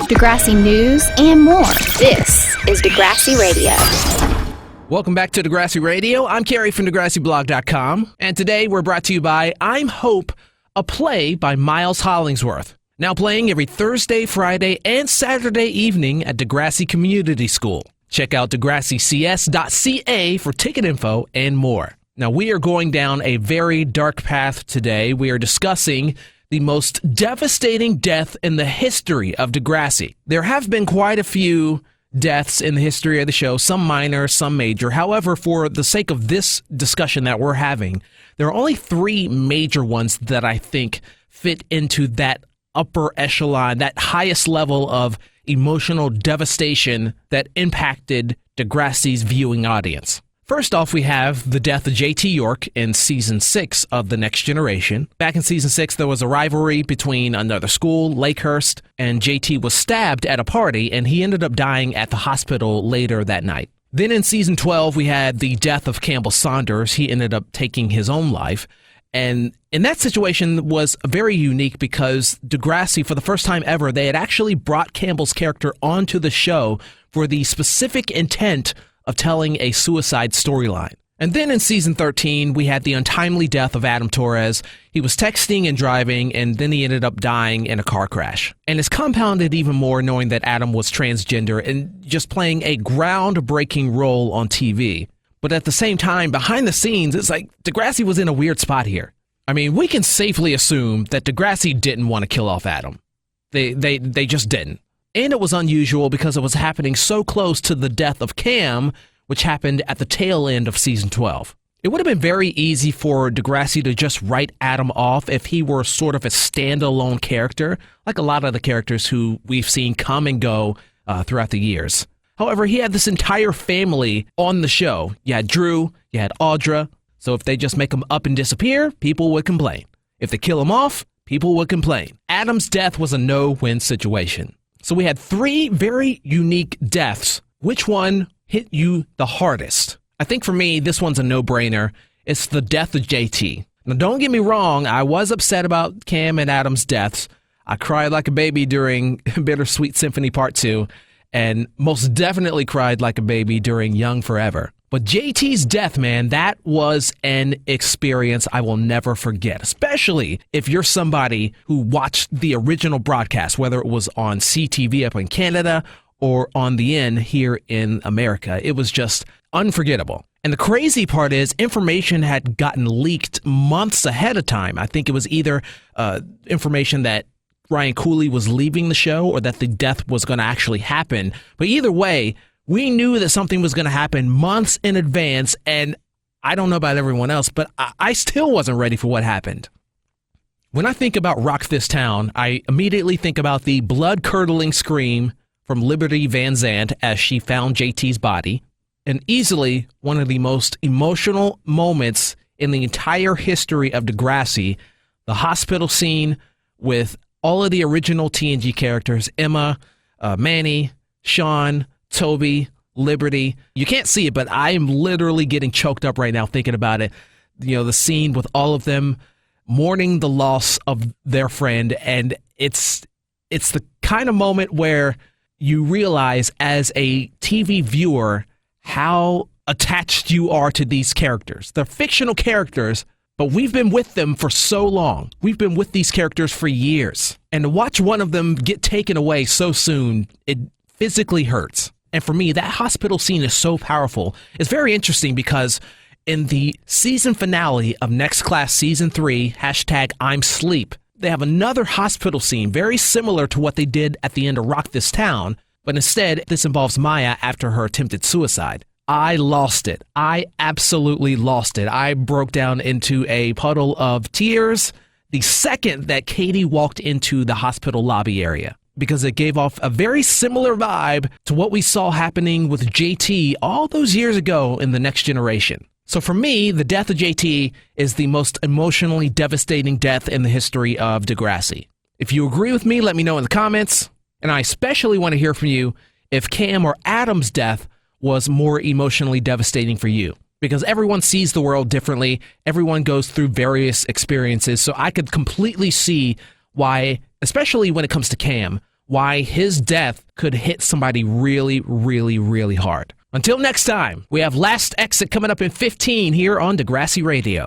Degrassi news, and more. This is Degrassi Radio. Welcome back to Degrassi Radio. I'm Carrie from DegrassiBlog.com, and today we're brought to you by I'm Hope, a play by Miles Hollingsworth. Now playing every Thursday, Friday, and Saturday evening at Degrassi Community School. Check out DegrassiCS.ca for ticket info and more. Now we are going down a very dark path today. We are discussing the most devastating death in the history of Degrassi. There have been quite a few deaths in the history of the show, some minor, some major. However, for the sake of this discussion that we're having, there are only 3 major ones that I think fit into that upper echelon, that highest level of emotional devastation that impacted Degrassi's viewing audience. First off, we have the death of J.T. Yorke in Season 6 of The Next Generation. Back in Season 6, there was a rivalry between another school, Lakehurst, and J.T. was stabbed at a party, and he ended up dying at the hospital later that night. Then in Season 12, we had the death of Campbell Saunders. He ended up taking his own life. And in that situation was very unique because Degrassi, for the first time ever, they had actually brought Campbell's character onto the show for the specific intent of telling a suicide storyline. And then in Season 13, we had the untimely death of Adam Torres. He was texting and driving, and then he ended up dying in a car crash. And it's compounded even more knowing that Adam was transgender and just playing a groundbreaking role on TV. But at the same time, behind the scenes, it's like Degrassi was in a weird spot here. I mean, we can safely assume that Degrassi didn't want to kill off Adam. They just didn't. And it was unusual because it was happening so close to the death of Cam, which happened at the tail end of Season 12. It would have been very easy for Degrassi to just write Adam off if he were sort of a standalone character, like a lot of the characters who we've seen come and go throughout the years. However, he had this entire family on the show. You had Drew, you had Audra, so if they just make him up and disappear, people would complain. If they kill him off, people would complain. Adam's death was a no-win situation. So we had 3 very unique deaths. Which one hit you the hardest? I think for me, this one's a no-brainer. It's the death of JT. Now, don't get me wrong. I was upset about Cam and Adam's deaths. I cried like a baby during Bittersweet Symphony Part 2, and most definitely cried like a baby during Young Forever. But JT's death, man, that was an experience I will never forget, especially if you're somebody who watched the original broadcast, whether it was on CTV up in Canada or on the N here in America. It was just unforgettable. And the crazy part is information had gotten leaked months ahead of time. I think it was either information that Ryan Cooley was leaving the show or that the death was going to actually happen. But either way, we knew that something was going to happen months in advance, and I don't know about everyone else, but I still wasn't ready for what happened. When I think about Rock This Town, I immediately think about the blood-curdling scream from Liberty Van Zandt as she found JT's body, and easily one of the most emotional moments in the entire history of Degrassi, the hospital scene with all of the original TNG characters, Emma, Manny, Sean, Toby, Liberty. You can't see it, but I am literally getting choked up right now thinking about it. You know, the scene with all of them mourning the loss of their friend, and it's the kind of moment where you realize as a TV viewer how attached you are to these characters. They're fictional characters, but we've been with them for so long. We've been with these characters for years. And to watch one of them get taken away so soon, it physically hurts. And for me, that hospital scene is so powerful. It's very interesting because in the season finale of Next Class Season 3, #I'mSleep, they have another hospital scene very similar to what they did at the end of Rock This Town, but instead, this involves Maya after her attempted suicide. I lost it. I absolutely lost it. I broke down into a puddle of tears the second that Katie walked into the hospital lobby area, because it gave off a very similar vibe to what we saw happening with JT all those years ago in The Next Generation. So for me, the death of JT is the most emotionally devastating death in the history of Degrassi. If you agree with me, let me know in the comments. And I especially want to hear from you if Cam or Adam's death was more emotionally devastating for you. Because everyone sees the world differently. Everyone goes through various experiences. So I could completely see why, especially when it comes to Cam, why his death could hit somebody really, really, really hard. Until next time, we have Last Exit coming up in 15 here on Degrassi Radio.